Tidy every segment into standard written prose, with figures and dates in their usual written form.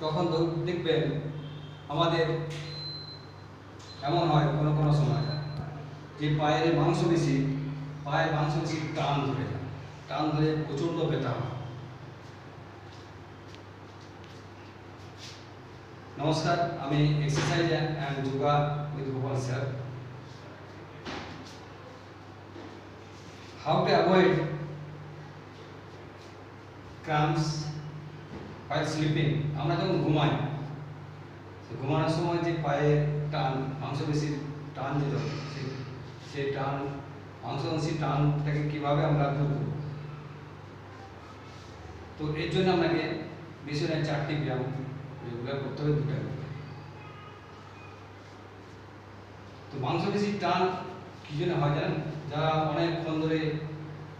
তখন দেখবেন আমাদের এমন হয় কোনো কোনো সময় যে পায়ের মাংসপেশি টান ধরে যায়, টান ধরে প্রচণ্ড ব্যথা হয়। নমস্কার, আমি exercise and yoga with Gopal sir. How to avoid crumbs while sleeping. আমরা যখন ঘুমাই, ঘুমানোর সময় যে পায়ে টান, মাংসপেশির টান যেটা, সেই টান, মাংসপেশির টানটাকে কীভাবে আমরা দূর করব। তো এর জন্য আপনাকে বিশেষ 4টি ব্যায়াম রেগুলার করতে হবে, 2টা করে। তো মাংসপেশির টান কী জন্য হয় জানেন? যারা অনেকক্ষণ ধরে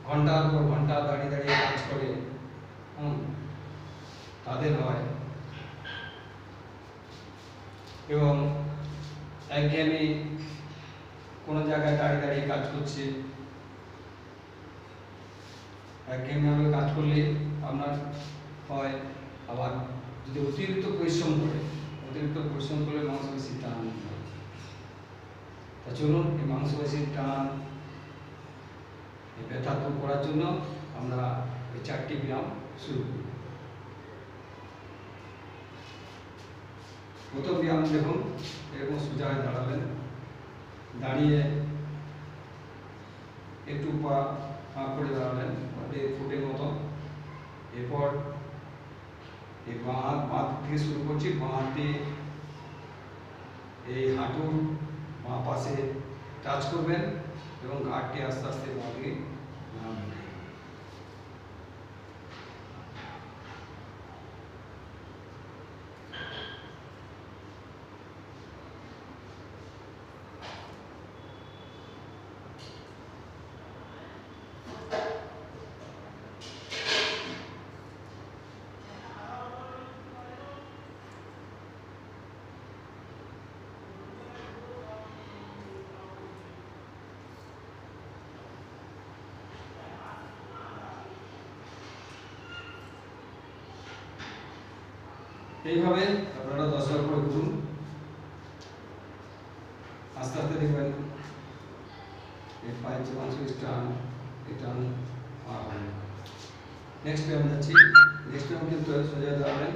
ঘন্টার পর ঘন্টা দাঁড়িয়ে দাঁড়িয়ে কাজ করে, তাদের হয়। এবং একঘেয়েমি কোনো জায়গায় দাঁড়িয়ে দাঁড়িয়ে কাজ করছে, একঘেয়েমিভাবে কাজ করলে আপনার হয়। আবার যদি অতিরিক্ত পরিশ্রম করলে মাংসপেশির টান হয়। তা চলুন এই মাংসপেশির টান, এই ব্যথা দূর করার জন্য আমরা এই 4টি ব্যায়াম শুরু করি। প্রথম ব্যায়াম দেখুন, এরকম সোজা হয়ে দাঁড়াবেন, দাঁড়িয়ে একটু পা ফাঁক করে দাঁড়ালেন 1.5 ফুটের মতো। এরপর এই বাঁ হাত থেকে শুরু করছি। বাঁ হাতে এই হাঁটুর বাঁ পাশে টাচ করবেন এবং ঘাটটি আস্তে আস্তে বাঁ দিকে নামাবেন। এইভাবে আপনারা 10 বার করে করুন। আস্তে আস্তে দেখবেন এই পায়ের যে মাংসপেশির টান, এই টান আর হবে না। নেক্সট ব্যায়াম যাচ্ছি। নেক্সট ব্যায়াম কিন্তু সোজা দাঁড়াবেন,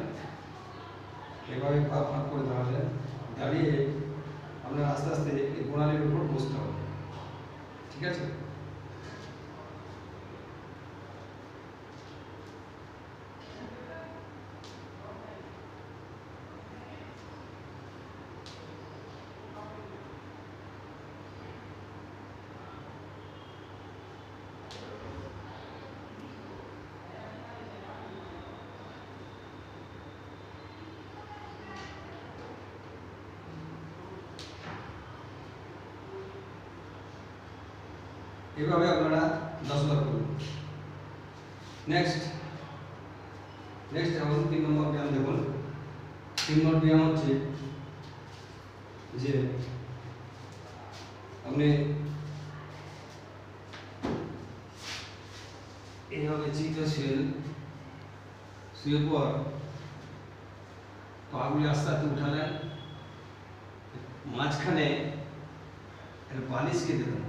এভাবে পা ফাঁক করে দাঁড়াবেন। দাঁড়িয়ে আপনার আস্তে আস্তে এই গোড়ালির উপর বসতে হবে, ঠিক আছে? এভাবে আপনারা 10 বার করুন। নেক্সট এখন 3 নম্বর ব্যায়াম দেখুন। 3 নম্বর ব্যায়াম হচ্ছে যে আপনি এইভাবে চিত্র শুয়ে পর পাগুলি আস্তে আস্তে উঠালেন, মাঝখানে বালিশকে দেবেন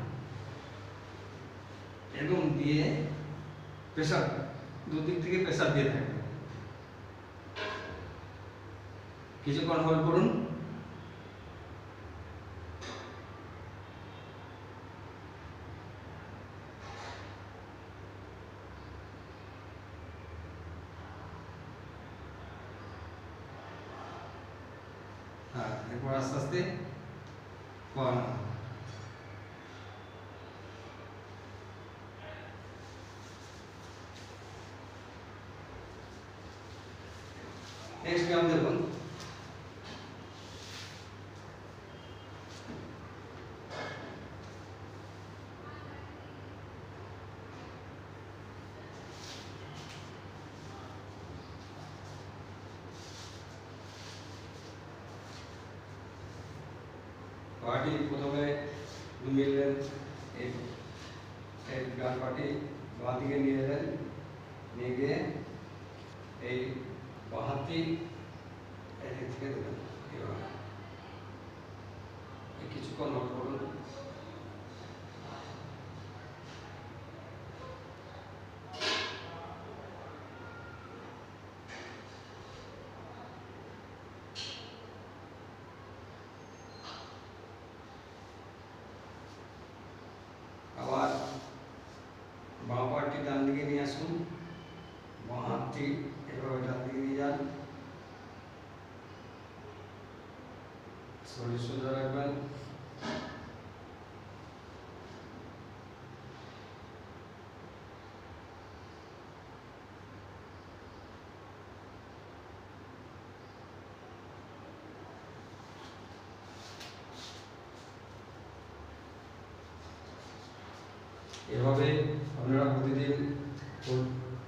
এবং দিয়ে প্রেসার, দুদিক থেকে প্রেসার দিয়ে থাকবেন। কিছুক্ষণ হোল্ড করুন। হ্যাঁ, এরপর আস্তে আস্তে করানো। নেক্সট ব্যায়াম দেখুন। পাটি প্রথমে মিললেন, এই ডান পাটি বাঁ দিকে নিয়ে এলেন, নিয়ে গিয়ে এই বাঁ হাতটি এদিক থেকে দেবেন এভাবে। কিছুক্ষণ নোট করুন। আবার বাঁ পাটি ডান দিকে নিয়ে আসুন, বাঁ হাতটি এভাবে ডান দিকে নিয়ে যান, শরীর সোজা রাখবেন। এভাবে আপনারা প্রতিদিন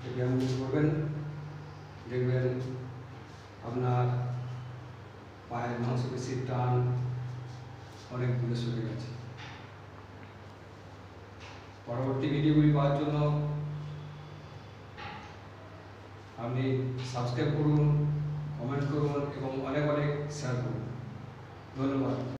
এই ব্যায়ামগুলো করবেন, দেখবেন আপনার পায়ের মাংসপেশির টান অনেক দূরে সরে গেছে। পরবর্তী ভিডিওগুলি পাওয়ার জন্য আপনি সাবস্ক্রাইব করুন, কমেন্ট করুন এবং অনেক অনেক শেয়ার করুন। ধন্যবাদ।